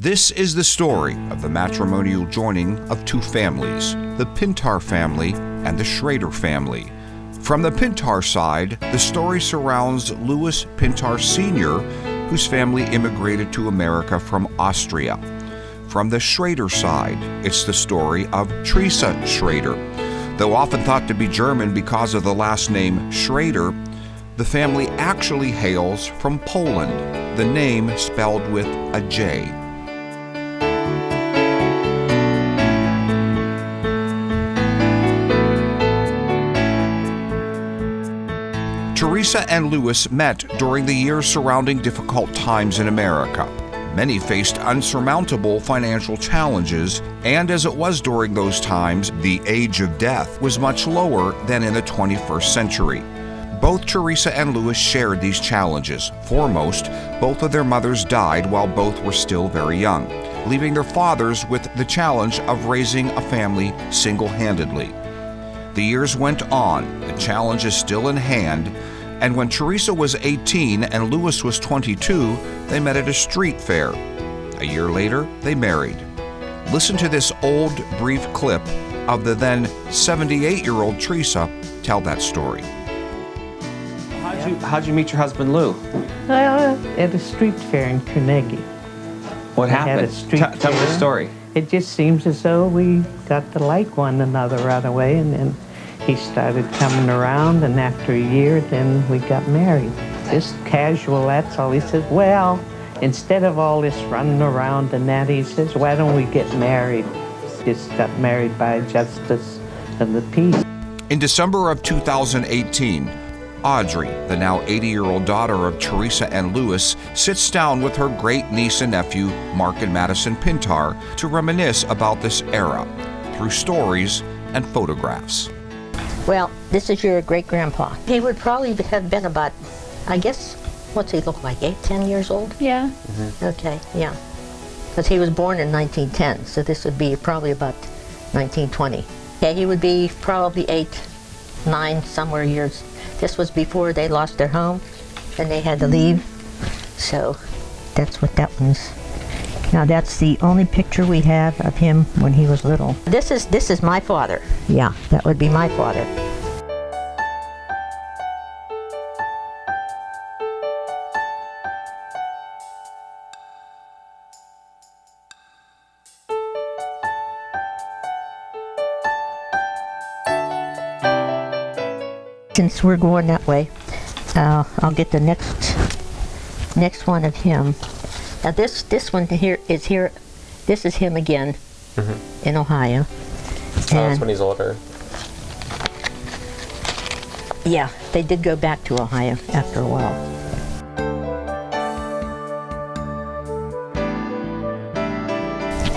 This is the story of the matrimonial joining of two families, the Pintar family and the Schrader family. From the Pintar side, the story surrounds Louis Pintar Sr., whose family immigrated to America from Austria. From the Schrader side, it's the story of Theresa Schrader. Though often thought to be German because of the last name Schrader, the family actually hails from Poland, the name spelled with a J. Theresa and Louis met during the years surrounding difficult times in America. Many faced unsurmountable financial challenges, and as it was during those times, the age of death was much lower than in the 21st century. Both Theresa and Louis shared these challenges. Foremost, both of their mothers died while both were still very young, leaving their fathers with the challenge of raising a family single-handedly. The years went on, the challenge is still in hand, and when Theresa was 18 and Louis was 22, they met at a street fair. A year later, they married. Listen to this old, brief clip of the then 78-year-old Theresa tell that story. How'd you meet your husband, Lou? Well, at a street fair in Carnegie. What happened? Had a street Tell me the fair. story. It just seems as though we got to like one another right away, and then he started coming around, and after a year, then we got married. Just casual, that's all. He says, well, instead of all this running around and that, he says, why don't we get married? Just got married by justice of the peace. In December of 2018, Audrey, the now 80-year-old daughter of Theresa and Louis, sits down with her great-niece and nephew, Mark and Madison Pintar, to reminisce about this era through stories and photographs. Well, this is your great-grandpa. He would probably have been about, I guess, what's he look like, 8, 10 years old? Yeah. Okay, yeah. Because he was born in 1910, so this would be probably about 1920. Yeah, he would be probably 8, 9, somewhere years. This was before they lost their home and they had to leave. So that's what that one's. Now that's the only picture we have of him when he was little. This is my father. Yeah, that would be my father. Since we're going that way, I'll get the next one of him. Now this one here. This is him again in Ohio. That's when he's older. Yeah, they did go back to Ohio after a while.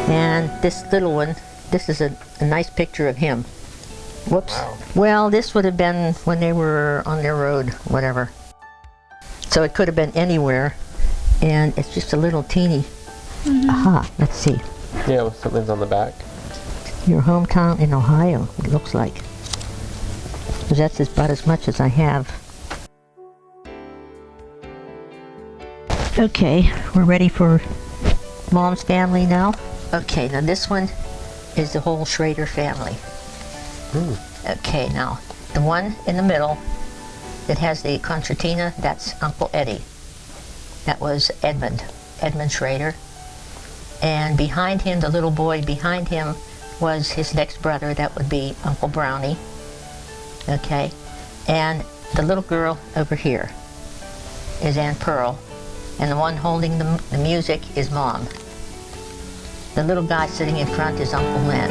And this little one, this is a nice picture of him. Whoops. Wow. Well, this would have been when they were on their road, whatever. So it could have been anywhere. And it's just a little teeny. Aha, let's see. Yeah, something's on the back. Your hometown in Ohio, it looks like. 'Cause that's about as much as I have. Okay, we're ready for Mom's family now. Okay, now this one is the whole Schrader family. Okay, now the one in the middle that has the concertina, that's Uncle Eddie. That was Edmund Schrader. And behind him, the little boy behind him was his next brother, that would be Uncle Brownie. Okay, and the little girl over here is Aunt Pearl, and the one holding the music is Mom. The little guy sitting in front is Uncle Len.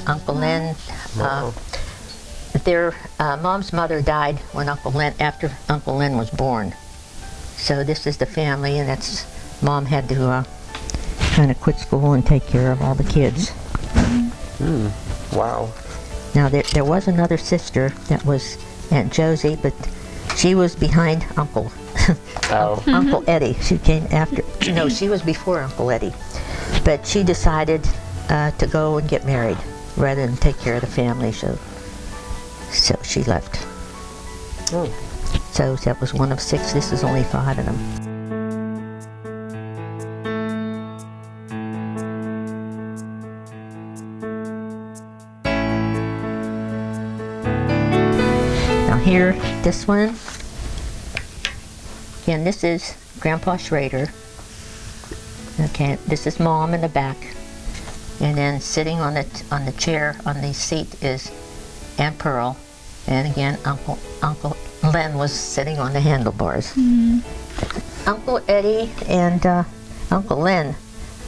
Uncle Len, their Mom's mother died when after Uncle Len was born. So this is the family, and that's Mom had to kind of quit school and take care of all the kids. Wow. Now there was another sister that was Aunt Josie, but she was behind Uncle. Oh. Uncle Eddie. She came after. No, she was before Uncle Eddie. But she decided to go and get married rather than take care of the family, so she left. Oh. So that was one of 6. This is only 5 of them. Now here, this one, again, this is Grandpa Schrader. Okay, this is Mom in the back. And then sitting on the chair on the seat is Aunt Pearl. And again, Uncle Len was sitting on the handlebars. Uncle Eddie and Uncle Len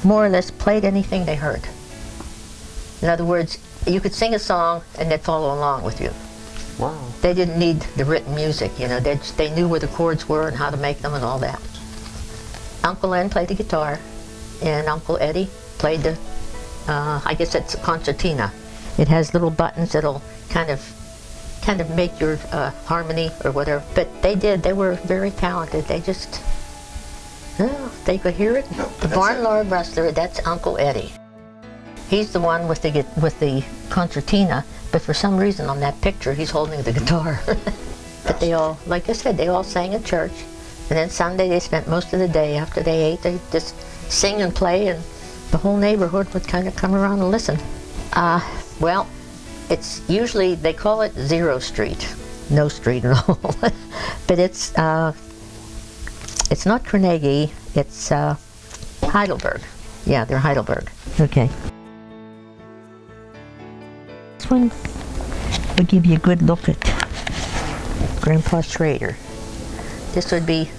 more or less played anything they heard. In other words, you could sing a song and they'd follow along with you. Wow. They didn't need the written music, you know. They knew where the chords were and how to make them and all that. Uncle Len played the guitar, and Uncle Eddie played the, I guess it's a concertina. It has little buttons that'll kind of make your harmony or whatever. But they were very talented. They just, they could hear it. No, The barn lord wrestler, that's Uncle Eddie. He's the one with the concertina, but for some reason on that picture he's holding the guitar. But they all, like I said, they all sang at church, and then Sunday they spent most of the day after they ate, they just sing and play, and the whole neighborhood would kind of come around and listen. Well, it's usually, they call it Zero Street, no street at all. But it's not Carnegie, it's Heidelberg. Yeah, they're Heidelberg. Okay. This one would give you a good look at Grandpa Schrader. This would be,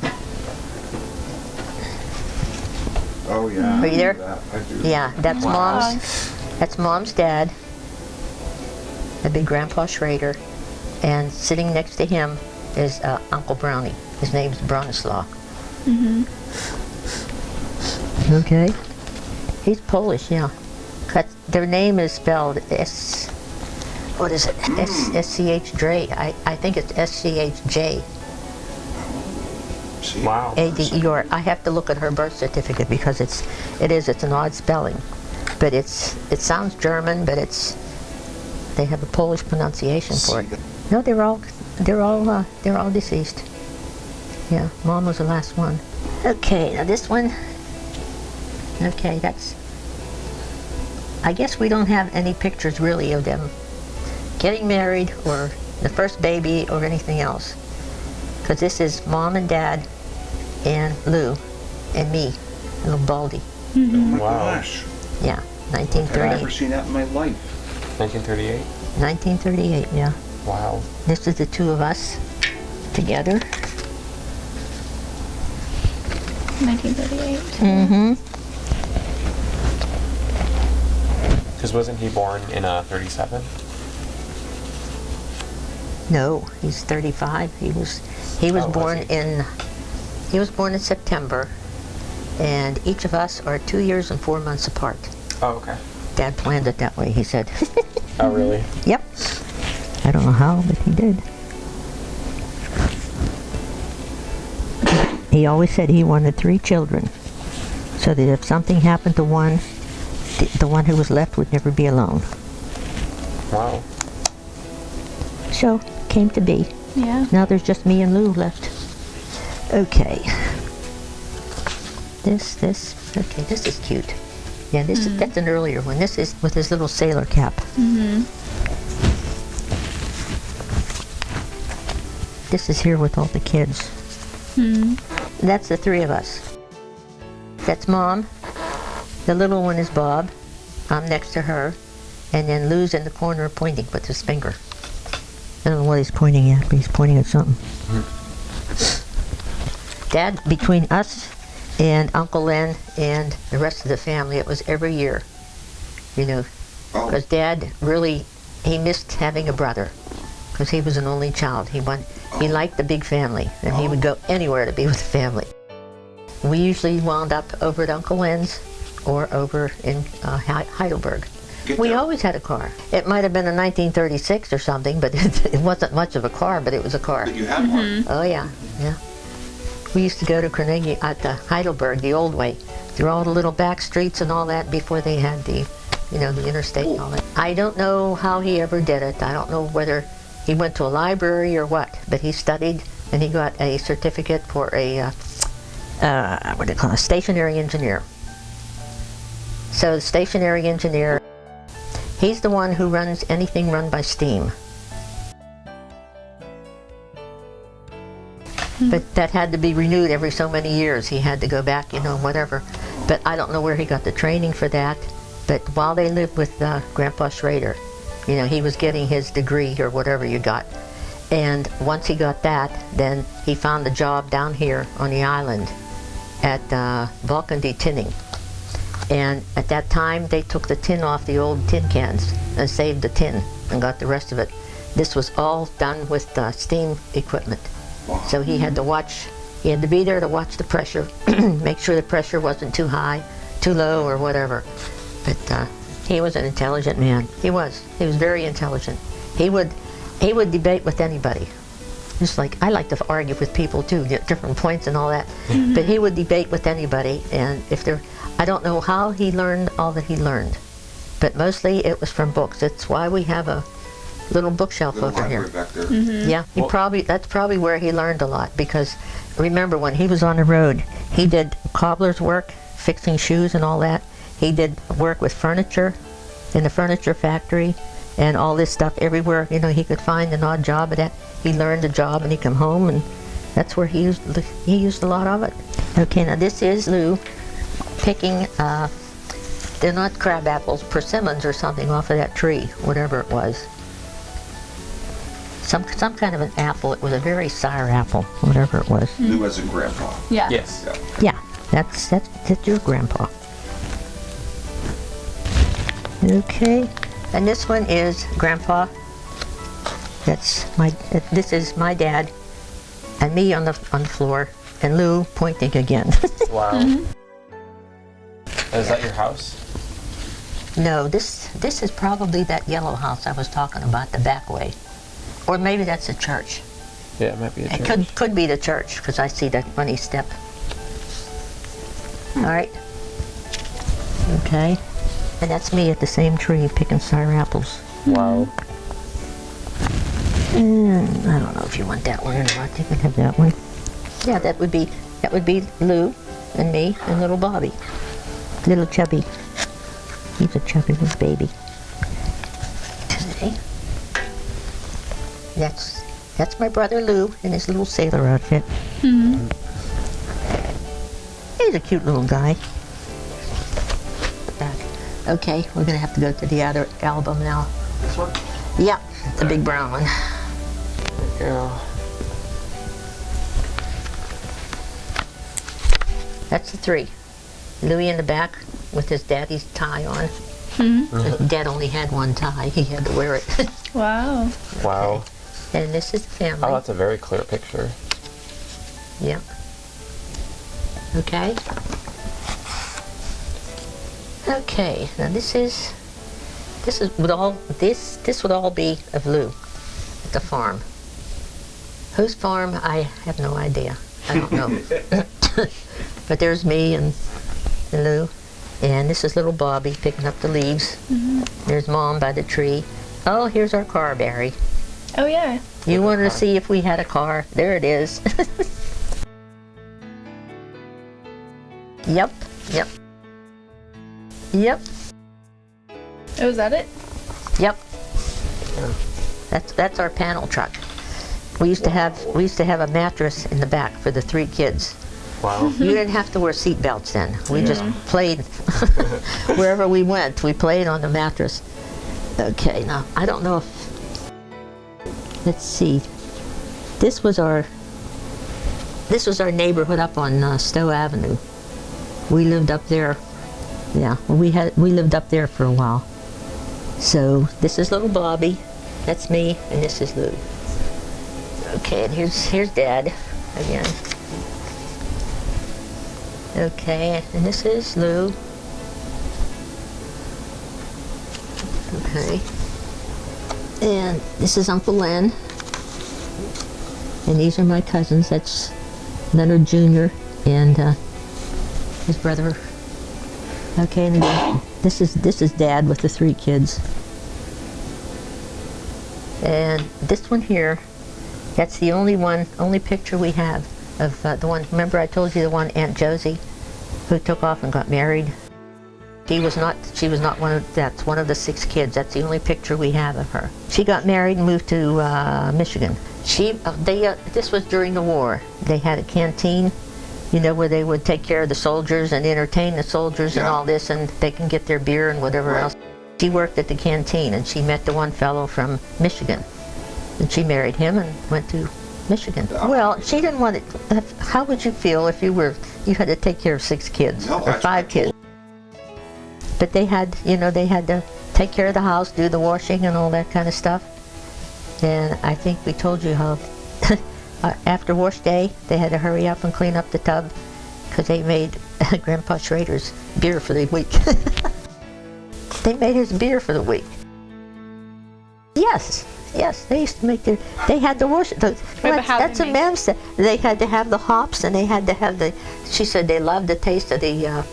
Oh yeah. Are you there? I do. yeah, that's Wow. Mom's dad. That'd be Grandpa Schrader. And sitting next to him is Uncle Brownie. His name's Bronislaw. Okay. He's Polish, yeah. Their name is spelled S-C-H-J. I think it's S-C-H-J. Wow. A-D-E-R. I have to look at her birth certificate because it's an odd spelling. But it sounds German, but they have a Polish pronunciation for it. No, they're all deceased. Yeah, Mom was the last one. Okay, now this one. Okay, I guess we don't have any pictures really of them getting married or the first baby or anything else. Because this is Mom and Dad and Lou and me, little Baldy. Oh my Wow. gosh. Yeah, I've never 1938. seen that in my life. 1938? 1938, yeah. Wow. This is the two of us together. 1938. Mm-hmm. Because wasn't he born in 37? No, he's 35. He was Oh, born was he? in September, and each of us are 2 years and 4 months apart. Oh, okay. Dad planned it that way, he said. Oh, really? Yep. I don't know how, but he did. He always said he wanted 3 children, so that if something happened to one, the one who was left would never be alone. Wow. So, came to be. Yeah. Now there's just me and Lou left. Okay. Okay, this is cute. Yeah, that's an earlier one. This is with his little sailor cap. This is here with all the kids. That's the 3 of us. That's Mom. The little one is Bob. I'm next to her. And then Lou's in the corner pointing with his finger. I don't know what he's pointing at, but he's pointing at something. Dad, between us and Uncle Len and the rest of the family, it was every year, you know, because Dad really, he missed having a brother, because he was an only child. He liked the big family, and he would go anywhere to be with the family. We usually wound up over at Uncle Len's or over in Heidelberg. We always had a car. It might have been a 1936 or something, but it wasn't much of a car, but it was a car. But you had one. Oh yeah, yeah. We used to go to Carnegie at the Heidelberg, the old way, through all the little back streets and all that before they had the, the interstate and all that. I don't know how he ever did it. I don't know whether he went to a library or what, but he studied and he got a certificate for a, a stationary engineer. So the stationary engineer, he's the one who runs anything run by steam. But that had to be renewed every so many years. He had to go back, whatever. But I don't know where he got the training for that. But while they lived with Grandpa Schrader, he was getting his degree or whatever you got. And once he got that, then he found a job down here on the island at Vulcan Tinning. And at that time, they took the tin off the old tin cans and saved the tin and got the rest of it. This was all done with steam equipment. So he had to watch, he had to be there to watch the pressure, make sure the pressure wasn't too high, too low, or whatever. But he was an intelligent man. He was very intelligent. He would debate with anybody. Just like, I like to argue with people too, get different points and all that. But he would debate with anybody, and I don't know how he learned all that he learned, but mostly it was from books. That's why we have a little bookshelf over here. Back there. Yeah, that's probably where he learned a lot, because remember when he was on the road, he did cobbler's work, fixing shoes and all that. He did work with furniture in the furniture factory and all this stuff everywhere. He could find an odd job at that. He learned a job and he come home, and that's where he used a lot of it. Okay, now this is Lou picking, they're not crab apples, persimmons or something off of that tree, whatever it was. Some kind of an apple. It was a very sour apple, whatever it was. Lou as a grandpa. Yeah. Yes. Yeah, that's your grandpa. Okay, and this one is Grandpa. This is my dad, and me on the floor, and Lou pointing again. Wow. Is that your house? No, this is probably that yellow house I was talking about, the back way. Or maybe that's a church. Yeah, it might be a church. It could be the church, because I see that funny step. All right. Okay. And that's me at the same tree picking sour apples. Wow. And I don't know if you want that one or not. You can have that one. Yeah, that would be Lou and me and little Bobby. Little chubby. He's a chubby little baby. Okay. That's my brother Lou in his little sailor outfit. He's a cute little guy. Back. Okay, we're gonna have to go to the other album now. This one? Yeah, the big brown one. Yeah. That's the three. Louis in the back with his daddy's tie on. His dad only had one tie. He had to wear it. Wow. Wow. And this is the family. Oh, that's a very clear picture. Yep. Okay. Okay. Now this would all be of Lou at the farm. Whose farm? I have no idea. I don't know. But there's me and Lou, and this is little Bobby picking up the leaves. There's Mom by the tree. Oh, here's our car, Barry. Oh yeah. You wanted to see if we had a car. There it is. Yep. Oh, is that it? Yep. That's our panel truck. We used to have a mattress in the back for the three kids. Wow. You didn't have to wear seat belts then. We just played wherever we went. We played on the mattress. Okay, now I don't know if, let's see. This was our neighborhood up on Stowe Avenue. We lived up there. Yeah, we lived up there for a while. So this is little Bobby. That's me, and this is Lou. Okay, and here's Dad again. Okay, and this is Lou. Okay. And this is Uncle Len. And these are my cousins. That's Leonard Jr. and his brother Okay, and then this is Dad with the 3 kids. And this one here, that's the only picture we have of the one. Remember I told you the one Aunt Josie, who took off and got married. She was not one of. That's one of the 6 kids. That's the only picture we have of her. She got married and moved to Michigan. This was during the war. They had a canteen, where they would take care of the soldiers and entertain the soldiers and all this, and they can get their beer and whatever else. She worked at the canteen, and she met the one fellow from Michigan, and she married him and went to Michigan. Well, she didn't want it. How would you feel if you had to take care of 6 kids or 5 kids? But they had to take care of the house, do the washing and all that kind of stuff. And I think we told you how after wash day, they had to hurry up and clean up the tub because they made Grandpa Schrader's beer for the week. They made his beer for the week. Yes, they used to make they had to wash it. That's what Ma'am said. They had to have the hops, and they had to have she said they loved the taste of the,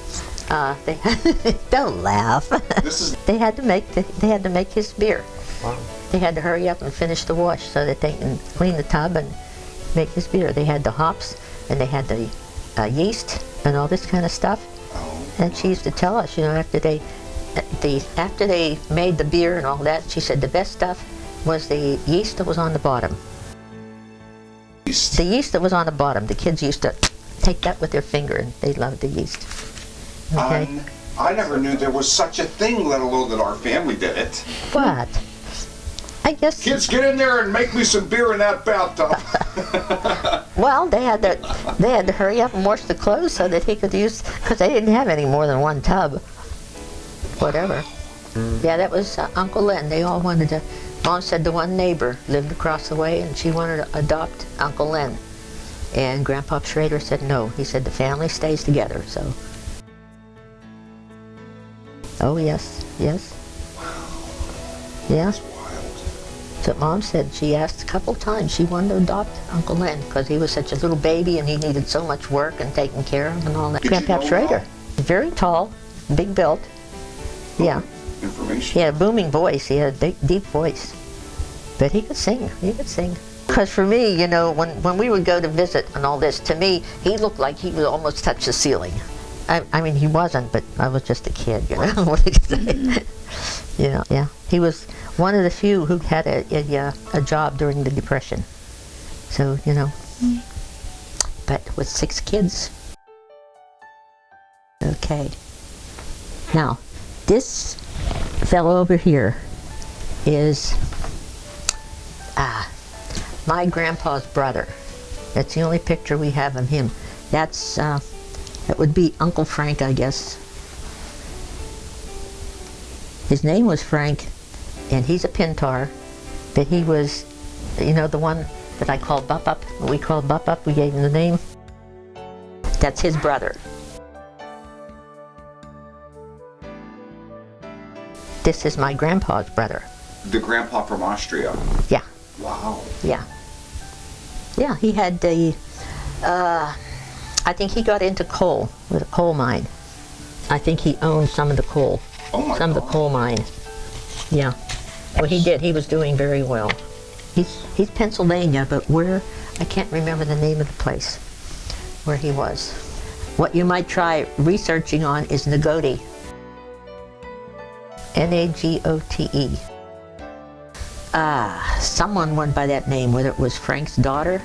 don't laugh. They had to make his beer. Wow. They had to hurry up and finish the wash so that they can clean the tub and make his beer. They had the hops, and they had the yeast and all this kind of stuff. And she used to tell us, after they made the beer and all that, she said the best stuff was the yeast that was on the bottom. The yeast that was on the bottom. The kids used to take that with their finger, and they loved the yeast. Okay. I never knew there was such a thing, let alone that our family did it. What? I guess. Kids, get in there and make me some beer in that bathtub. Well, they had to hurry up and wash the clothes so that he could use, because they didn't have any more than one tub. Whatever. Yeah, that was Uncle Len. They all wanted to. Mom said the one neighbor lived across the way, and she wanted to adopt Uncle Len. And Grandpa Schrader said no. He said the family stays together. So. Oh yes. Yeah. That's what Mom said. She asked a couple times. She wanted to adopt Uncle Len because he was such a little baby and he needed so much work and taking care of and all that. Grandpa Schrader, very tall, big built. Yeah. Information. He had a booming voice. He had a big, deep voice. But he could sing. Because for me, when we would go to visit and all this, to me, he looked like he would almost touch the ceiling. I mean, he wasn't, but I was just a kid, What did you say? Yeah. He was one of the few who had a job during the Depression. So, But with 6 kids. Okay. Now, this fellow over here is my grandpa's brother. That's the only picture we have of him. That would be Uncle Frank, I guess. His name was Frank, and he's a Pintar, but he was, the one that I called Bup-Up, we called Bup-Up, we gave him the name. That's his brother. This is my grandpa's brother. The grandpa from Austria. Yeah. Wow. Yeah. Yeah, he had I think he got into coal, with a coal mine. I think he owned some of the coal. Oh my Some God. of the coal mine. Yeah. Well, he did. He was doing very well. He's Pennsylvania, but I can't remember the name of the place where he was. What you might try researching on is Nagote. Nagote. Someone went by that name, whether it was Frank's daughter.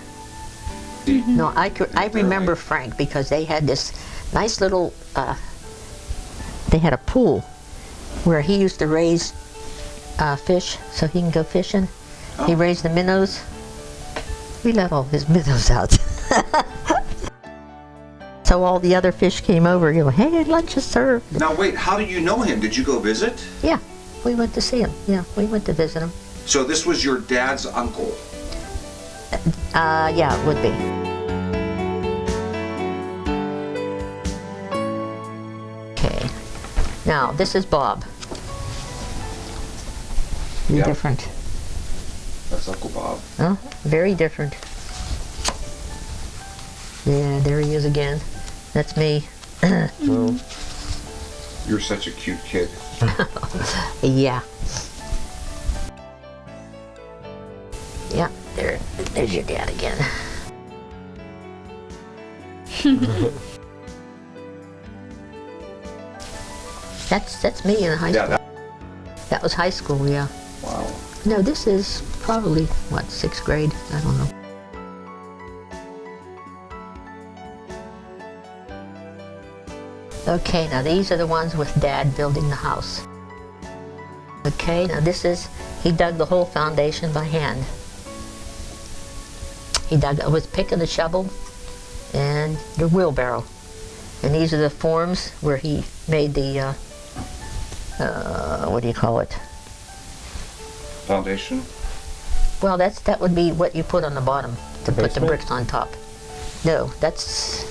Mm-hmm. No, I remember Frank because they had this nice little, they had a pool where he used to raise fish so he can go fishing. Oh. He raised the minnows. We let all his minnows out. So all the other fish came over, hey, lunch is served. Now wait, how did you know him? Did you go visit? Yeah, we went to see him. Yeah, we went to visit him. So this was your dad's uncle? Yeah, it would be. Okay. Now, this is Bob. Yeah. Different. That's Uncle Bob. Very different. Yeah, there he is again. That's me. You're such a cute kid. Yeah. Yeah, there's your dad again. That's me in high school. Yeah. That was high school, yeah. Wow. No, this is probably, what, 6th grade? I don't know. Okay, now these are the ones with Dad building the house. Okay, now this is, he dug the whole foundation by hand. He dug it with pick and a shovel and the wheelbarrow. And these are the forms where he made the, what do you call it? Foundation? Well, that would be what you put on the bottom to put the bricks on top. No, it's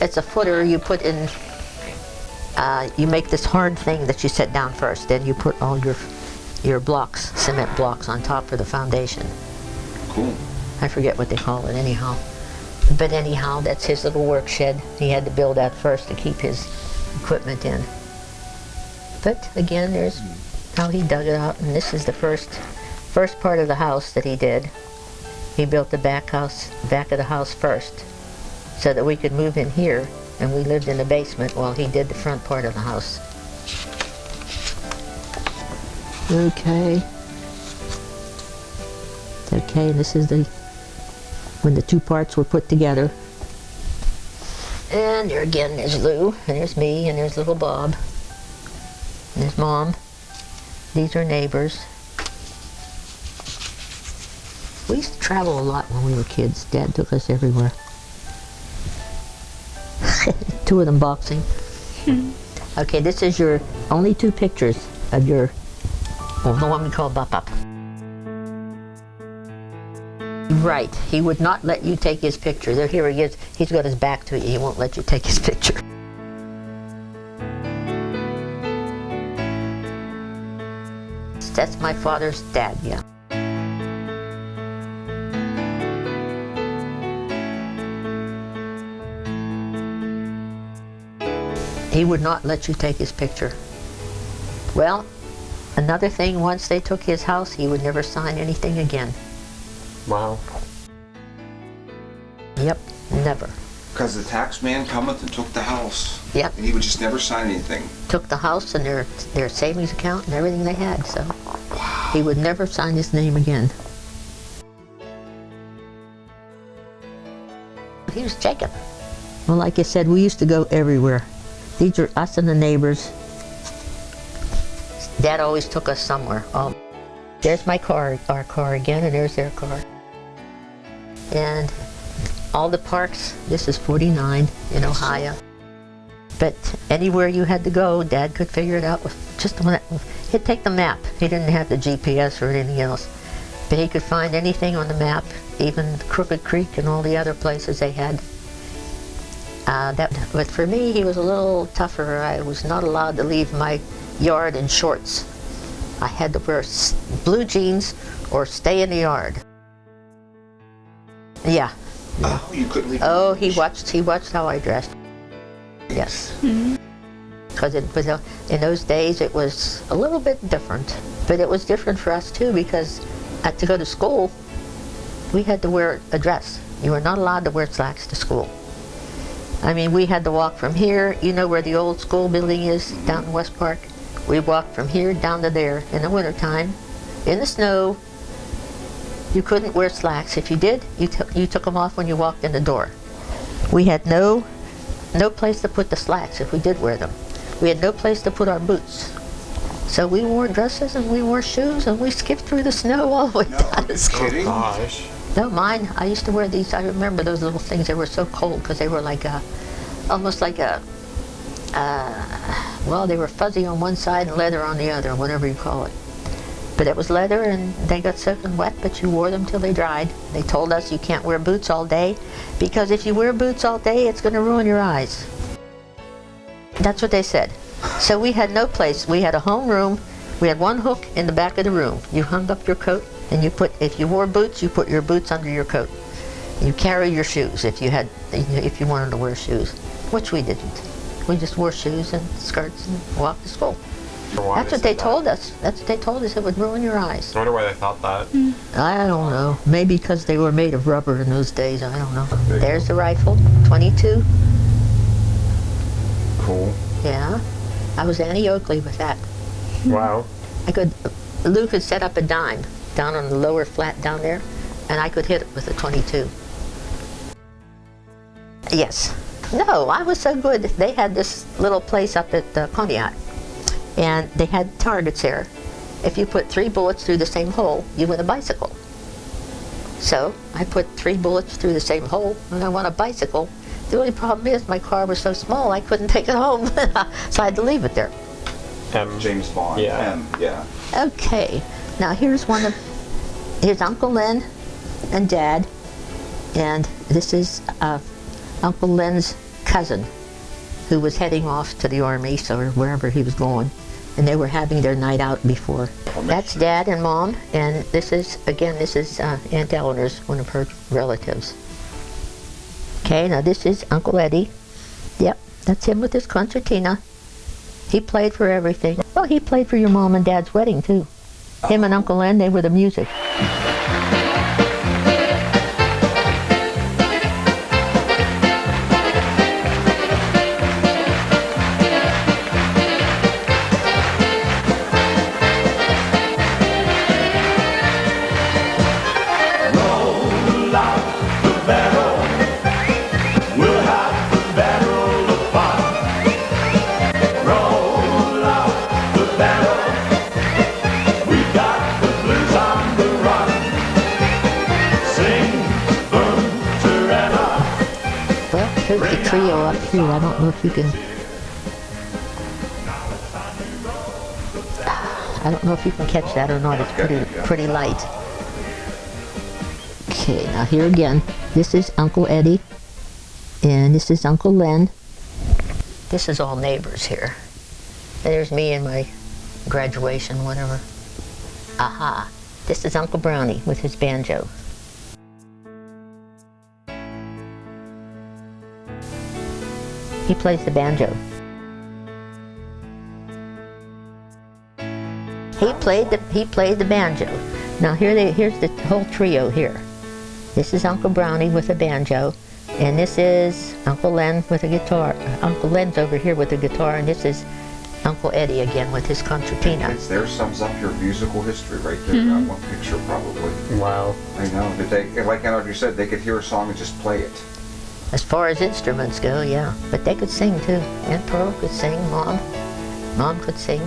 a footer you put in. You make this hard thing that you set down first. Then you put all your blocks, cement blocks, on top for the foundation. Cool. I forget what they call it anyhow. But anyhow, that's his little work shed. He had to build that first to keep his equipment in. But again, there's how he dug it out, and this is the first part of the house that he did. He built the back of the house first, so that we could move in here, and we lived in the basement while he did the front part of the house. Okay. Okay, this is when the two parts were put together. And there again, there's Lou, and there's me, and there's little Bob, and there's Mom. These are neighbors. We used to travel a lot when we were kids. Dad took us everywhere. Two of them boxing. Okay, this is your only 2 pictures of the one we call Bop. Right, he would not let you take his picture. There, here he is. He's got his back to you. He won't let you take his picture. That's my father's dad, yeah. He would not let you take his picture. Well, another thing, once they took his house, he would never sign anything again. Wow. Yep, never. Because the tax man cometh and took the house. Yep. And he would just never sign anything. Took the house and their savings account and everything they had, so he would never sign his name again. He was Jacob. Well, like I said, we used to go everywhere. These are us and the neighbors. Dad always took us somewhere. There's my car, our car again, and there's their car. And all the parks, this is 49 in Ohio. But anywhere you had to go, Dad could figure it out with just the one. He'd take the map. He didn't have the GPS or anything else. But he could find anything on the map, even Crooked Creek and all the other places they had. But for me, he was a little tougher. I was not allowed to leave my yard in shorts. I had to wear blue jeans or stay in the yard. Yeah. Oh, you couldn't leave. Oh, he watched how I dressed. Yes. Because in those days it was a little bit different. But it was different for us too, because to go to school, we had to wear a dress. You were not allowed to wear slacks to school. I mean, we had to walk from here, you know where the old school building is down in West Park? We walked from here down to there in the wintertime, in the snow. You couldn't wear slacks. If you did, you took them off when you walked in the door. We had no place to put the slacks if we did wear them. We had no place to put our boots. So we wore dresses and we wore shoes and we skipped through the snow all the way down to school. Kidding? Gosh. No, mine, I used to wear these. I remember those little things. They were so cold because they were like almost like well, they were fuzzy on one side and leather on the other, whatever you call it. But it was leather and they got soaking wet, but you wore them till they dried. They told us you can't wear boots all day because if you wear boots all day, it's going to ruin your eyes. That's what they said. So we had no place. We had a home room. We had one hook in the back of the room. You hung up your coat and if you wore boots, you put your boots under your coat. You carry your shoes if you wanted to wear shoes, which we didn't. We just wore shoes and skirts and walked to school. Why That's what they said that. told us. That's what they told us. It would ruin your eyes. I wonder why they thought that. I don't know. Maybe because they were made of rubber in those days. I don't know. There's the rifle, 22. Cool. Yeah. I was Annie Oakley with that. Wow. Lou could set up a dime down on the lower flat down there, and I could hit it with a 22. Yes. No, I was so good. They had this little place up at Conneaut, and they had targets there. If you put 3 bullets through the same hole, you win a bicycle. So I put 3 bullets through the same hole, and I won a bicycle. The only problem is my car was so small I couldn't take it home, so I had to leave it there. James Bond. Yeah. Yeah. Okay, now here's Uncle Len and Dad, and this is Uncle Len's cousin who was heading off to the army, or wherever he was going, and they were having their night out before. That's Dad and Mom, and this is Aunt Eleanor's, one of her relatives. Okay, now this is Uncle Eddie. Yep, that's him with his concertina. He played for everything. Well, he played for your Mom and Dad's wedding, too. Him and Uncle Len, they were the music. Here's the trio up here. I don't know if you can... I don't know if you can catch that or not. It's pretty light. Okay, now here again. This is Uncle Eddie. And this is Uncle Len. This is all neighbors here. And there's me and my graduation, whatever. Aha. This is Uncle Brownie with his banjo. He plays the banjo. He played the banjo. Now here's the whole trio here. This is Uncle Brownie with a banjo, and this is Uncle Len with a guitar. Uncle Len's over here with a guitar, and this is Uncle Eddie again with his concertina. There sums up your musical history right there. That one picture probably. Wow. I know. But they, like Andrew said, they could hear a song and just play it. As far as instruments go, yeah. But they could sing too. Aunt Pearl could sing, Mom could sing.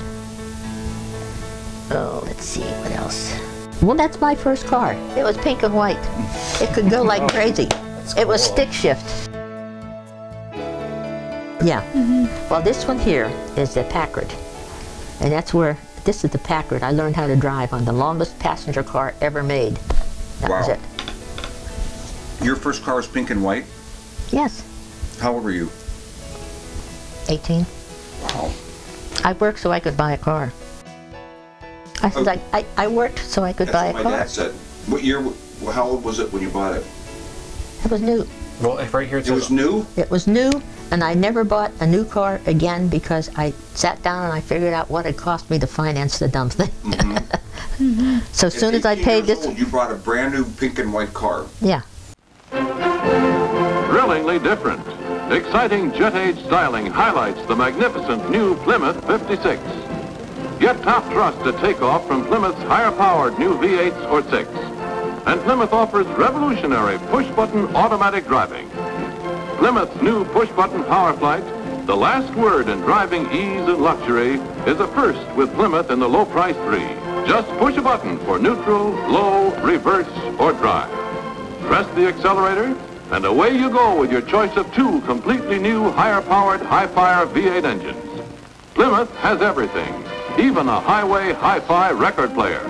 Oh, let's see, what else? Well, that's my first car. It was pink and white. It could go like crazy. It was stick shift. Yeah. Well, this one here is the Packard. And this is the Packard I learned how to drive on, the longest passenger car ever made. That was it. Your first car was pink and white? Yes. How old were you? 18. Wow. I worked so I could buy a car. I said, I worked so I could buy a car. That's what my dad said. What year, how old was it when you bought it? It was new. Well, if right here it It was new? It was new, and I never bought a new car again because I sat down and I figured out what it cost me to finance the dumb thing. So as soon as I paid this... You bought a brand new pink and white car. Yeah. Thrillingly different. Exciting jet-age styling highlights the magnificent new Plymouth 56. Get top thrust at takeoff from Plymouth's higher-powered new V8s or 6. And Plymouth offers revolutionary push-button automatic driving. Plymouth's new push-button Power Flight, the last word in driving ease and luxury, is a first with Plymouth in the low price 3. Just push a button for neutral, low, reverse, or drive. Press the accelerator, and away you go with your choice of 2 completely new higher-powered, high-fire V8 engines. Plymouth has everything, even a highway hi-fi record player.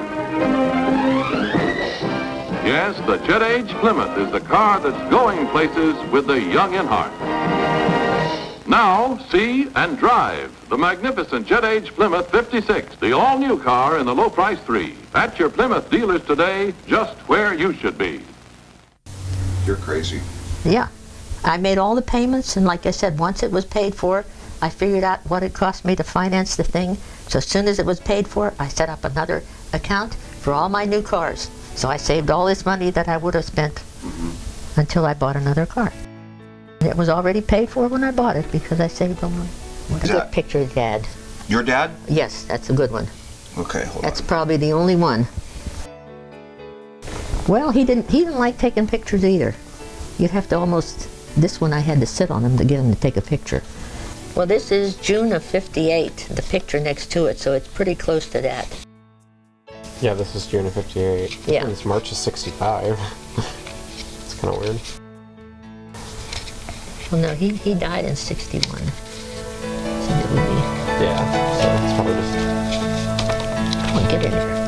Yes, the jet-age Plymouth is the car that's going places with the young in heart. Now, see and drive the magnificent jet-age Plymouth 56, the all-new car in the low price 3. At your Plymouth dealers today, just where you should be. You're crazy. Yeah. I made all the payments, and like I said, once it was paid for, I figured out what it cost me to finance the thing. So as soon as it was paid for, I set up another account for all my new cars. So I saved all this money that I would have spent until I bought another car. It was already paid for when I bought it because I saved all my. What a good picture of Dad. Your dad? Yes, that's a good one. Okay, hold That's on. probably the only one. Well, he didn't like taking pictures either. You'd have to almost, this one I had to sit on him to get him to take a picture. Well, this is June of '58, the picture next to it, so it's pretty close to that. Yeah, this is June of '58. Yeah. And it's March of '65. It's kind of weird. Well, no, he died in '61. So it would be, Yeah, so it's probably just... come on, get in here.